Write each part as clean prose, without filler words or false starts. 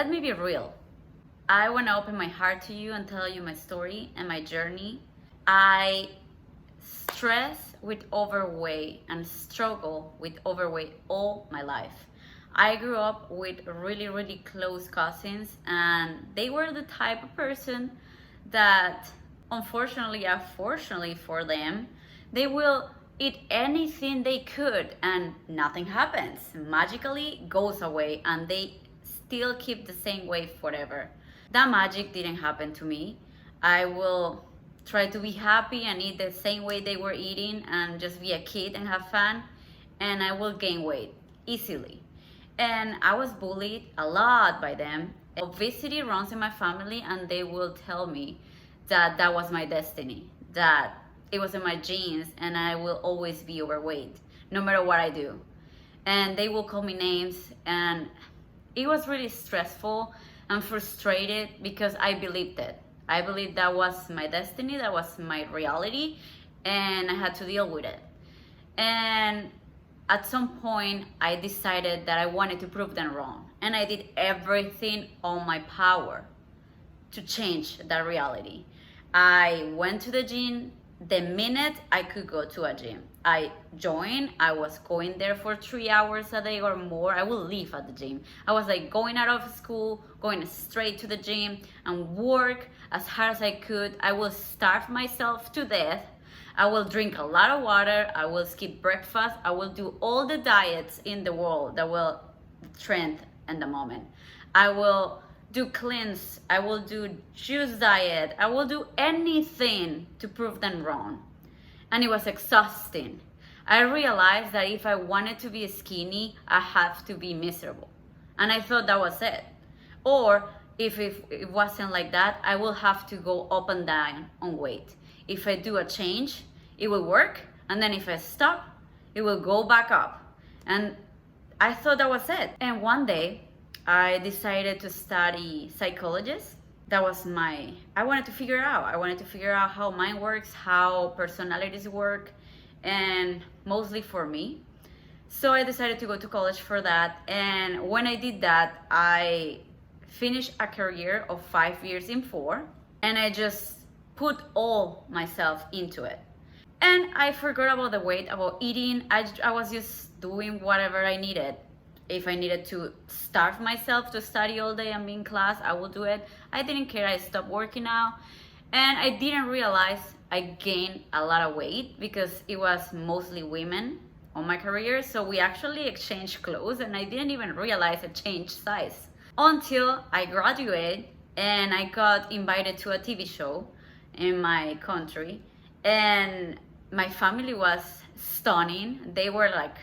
let me be real. I want to open my heart to you and tell you my story and my journey. I stress with overweight and struggle with overweight all my life. I grew up with really close cousins, and they were the type of person that, unfortunately, unfortunately for them, they will eat anything they could and nothing happens. Magically goes away and they still keep the same weight forever. That magic didn't happen to me. I will try to be happy and eat the same way they were eating and just be a kid and have fun, and I will gain weight easily. And I was bullied a lot by them. Obesity runs in my family, and they will tell me that that was my destiny, that it was in my genes and I will always be overweight no matter what I do. And they will call me names, and it was really stressful and frustrated because I believed it. I believed that was my destiny, that was my reality, and I had to deal with it. And at some point, I decided that I wanted to prove them wrong. And I did everything on my power to change that reality. I went to the gym the minute I could go to a gym. I joined. I was going there for 3 hours a day or more. I will leave at the gym. I was like going out of school, going straight to the gym and work as hard as I could. I will starve myself to death. I will drink a lot of water. I will skip breakfast. I will do all the diets in the world that will trend in the moment. I will do cleanse. I will do juice diet. I will do anything to prove them wrong. And it was exhausting. I realized that if I wanted to be skinny, I have to be miserable. And I thought that was it. Or if it wasn't like that, I will have to go up and down on weight. If I do a change, it will work. And then if I stop, it will go back up. And I thought that was it. And one day, I decided to study psychologist. That was I wanted to figure out. I wanted to figure out how mind works, how personalities work, and mostly for me. So I decided to go to college for that. And when I did that, I finished a career of 5 years in 4, and I just put all myself into it. And I forgot about the weight, about eating. I was just doing whatever I needed. If I needed to starve myself to study all day and be in class, I will do it. I didn't care. I stopped working out. And I didn't realize I gained a lot of weight because it was mostly women on my career. So we actually exchanged clothes, and I didn't even realize I changed size until I graduated and I got invited to a TV show in my country. And my family was stunning. They were like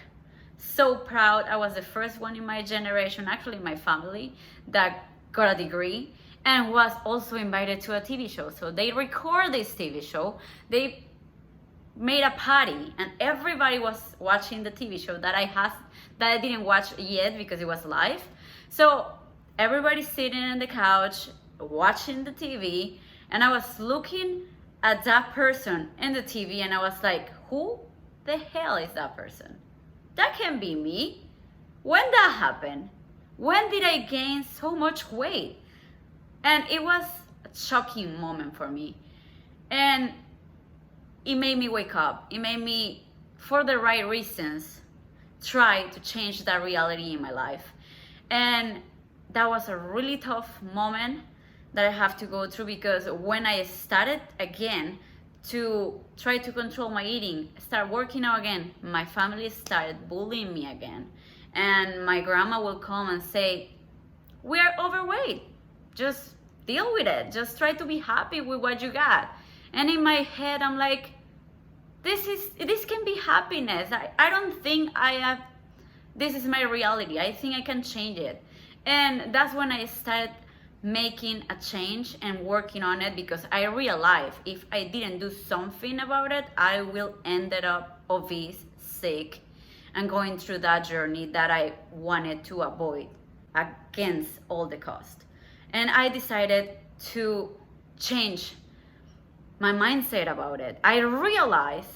so proud. I was the first one in my generation, actually in my family, that got a degree and was also invited to a TV show. So they record this TV show. They made a party, and everybody was watching the TV show that I didn't watch yet because it was live. So everybody sitting on the couch watching the TV, and I was looking at that person in the TV, and I was like, who the hell is that person? That can't be me. When that happened? When did I gain so much weight? And it was a shocking moment for me. And it made me wake up. It made me, for the right reasons, try to change that reality in my life. And that was a really tough moment that I have to go through, because when I started again to try to control my eating, start working out again, my family started bullying me again. And my grandma will come and say, we are overweight. Just deal with it. Just try to be happy with what you got. And in my head, I'm like, this can be happiness. I don't think this is my reality. I think I can change it. And that's when I started making a change and working on it, because I realized if I didn't do something about it, I will end up obese, sick, and going through that journey that I wanted to avoid against all the cost. And I decided to change my mindset about it. I realized,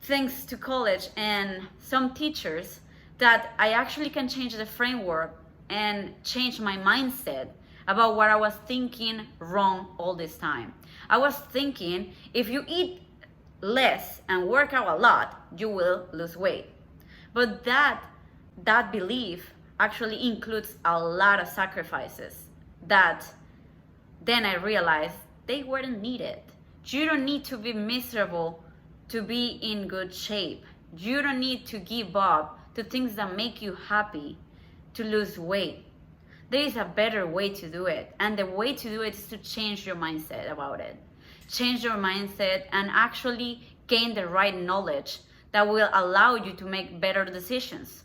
thanks to college and some teachers, that I actually can change the framework and change my mindset about what I was thinking wrong all this time. I was thinking if you eat less and work out a lot, you will lose weight. But that belief actually includes a lot of sacrifices that then I realized they weren't needed. You don't need to be miserable to be in good shape. You don't need to give up to things that make you happy to lose weight. There is a better way to do it. And the way to do it is to change your mindset about it. Change your mindset and actually gain the right knowledge that will allow you to make better decisions.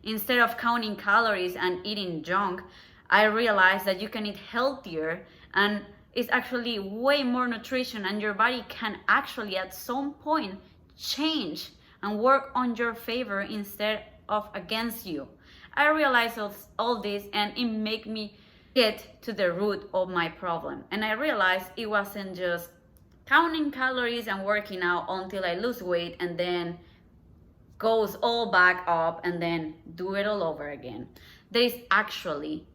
Instead of counting calories and eating junk, I realized that you can eat healthier and it's actually way more nutrition, and your body can actually at some point change and work on your favor instead of against you. I realized all this and it made me get to the root of my problem. And I realized it wasn't just counting calories and working out until I lose weight and then goes all back up and then do it all over again. There is actually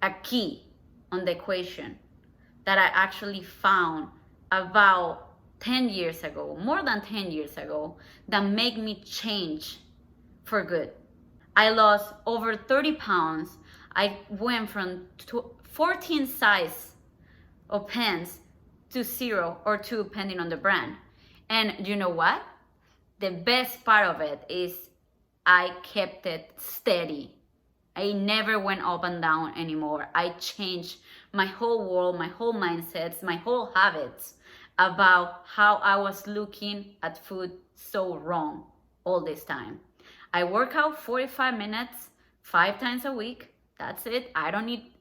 a key on the equation that I actually found about 10 years ago, more than 10 years ago, that made me change for good. I lost over 30 pounds. I went from 14 size of pants to 0 or 2, depending on the brand. And you know what? The best part of it is I kept it steady. I never went up and down anymore. I changed my whole world, my whole mindsets, my whole habits about how I was looking at food so wrong all this time. I work out 45 minutes, 5 times a week. That's it. I don't need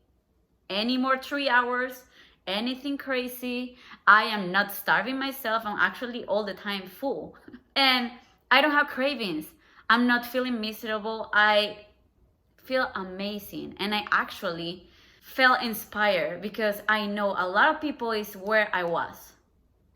any more 3 hours, anything crazy. I am not starving myself. I'm actually all the time full. And I don't have cravings. I'm not feeling miserable. I feel amazing. And I actually felt inspired because I know a lot of people is where I was.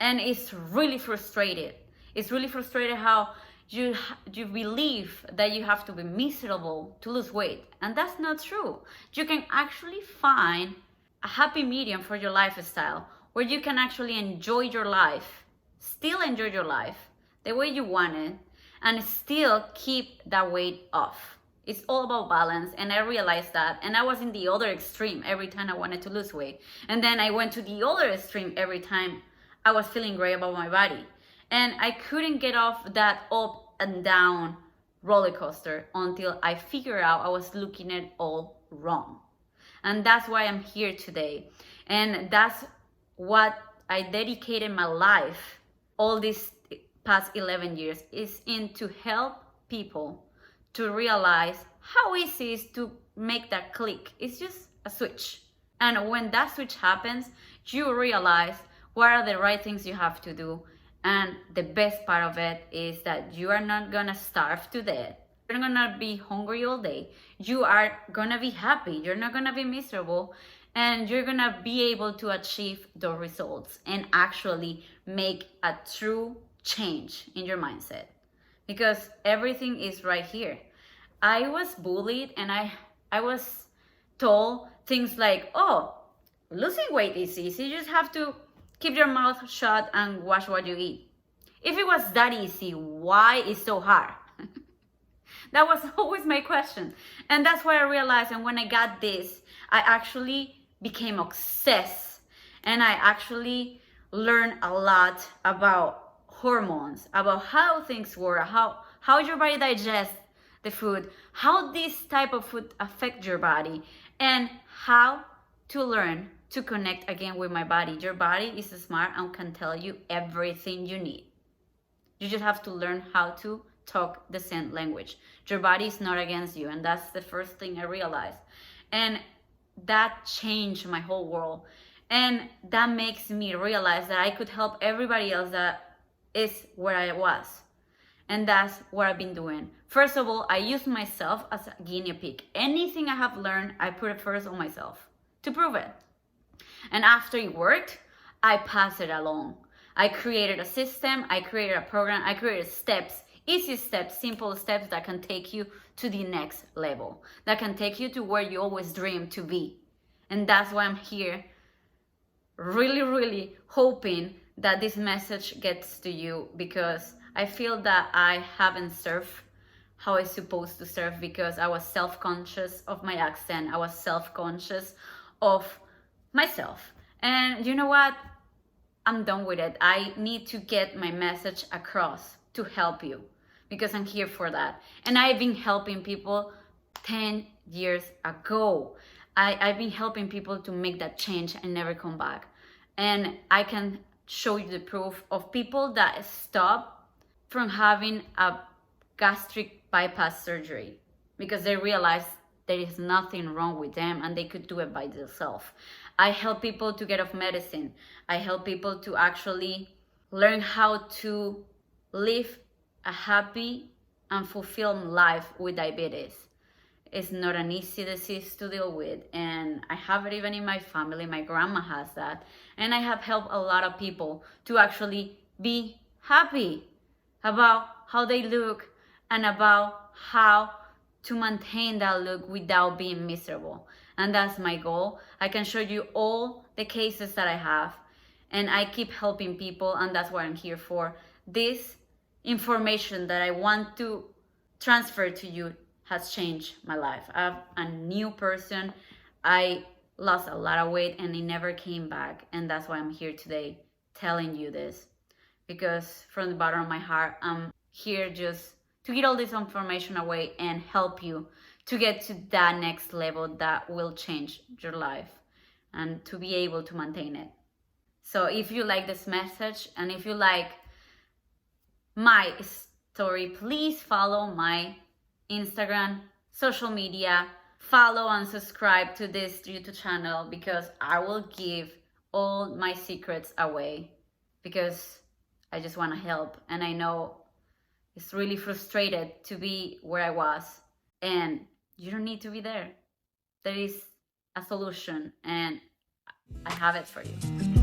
And it's really frustrated. It's really frustrated how you believe that you have to be miserable to lose weight. And that's not true. You can actually find a happy medium for your lifestyle where you can actually enjoy your life, still enjoy your life the way you want it, and still keep that weight off. It's all about balance, and I realized that. And I was in the other extreme every time I wanted to lose weight. And then I went to the other extreme every time I was feeling great about my body. And I couldn't get off that up and down roller coaster until I figured out I was looking at it all wrong. And that's why I'm here today. And that's what I dedicated my life all these past 11 years is in to help people to realize how easy it is to make that click. It's just a switch. And when that switch happens, you realize what are the right things you have to do. And the best part of it is that you are not gonna starve to death. You're not gonna be hungry all day. You are gonna be happy. You're not gonna be miserable. And you're gonna be able to achieve the results and actually make a true change in your mindset. Because everything is right here. I was bullied and I was told things like, oh, losing weight is easy. You just have to keep your mouth shut and watch what you eat. If it was that easy, why is it so hard? That was always my question. And that's why I realized, and when I got this, I actually became obsessed. And I actually learned a lot about hormones, about how things work, how your body digests the food, how this type of food affects your body, and how to learn to connect again with my body. Your body is smart and can tell you everything you need. You just have to learn how to talk the same language. Your body is not against you, and that's the first thing I realized. And that changed my whole world. And that makes me realize that I could help everybody else that is where I was. And that's what I've been doing. First of all, I use myself as a guinea pig. Anything I have learned, I put it first on myself to prove it. And after it worked, I passed it along. I created a system, I created a program, I created steps easy steps, simple steps that can take you to the next level, that can take you to where you always dreamed to be. And that's why I'm here, really, really hoping that this message gets to you, because I feel that I haven't served how I supposed to serve, because I was self-conscious of my accent. I was self-conscious of myself. And you know what? I'm done with it. I need to get my message across to help you, because I'm here for that. And I've been helping people 10 years ago. I've been helping people to make that change and never come back. And I can show you the proof of people that stop from having a gastric bypass surgery because they realize there is nothing wrong with them and they could do it by themselves. I help people to get off medicine. I help people to actually learn how to live a happy and fulfilled life with diabetes. It's not an easy disease to deal with, and I have it even in my family. My grandma has that, and I have helped a lot of people to actually be happy about how they look and about how to maintain that look without being miserable. And that's my goal. I can show you all the cases that I have, and I keep helping people, and that's what I'm here for. This information that I want to transfer to you has changed my life. I'm a new person. I lost a lot of weight and it never came back. And that's why I'm here today telling you this, because from the bottom of my heart, I'm here just to get all this information away and help you to get to that next level that will change your life and to be able to maintain it. So if you like this message and if you like my story, please follow my Instagram, social media, follow and subscribe to this YouTube channel, because I will give all my secrets away, because I just want to help. And I know it's really frustrated to be where I was, and you don't need to be there. There is a solution, and I have it for you.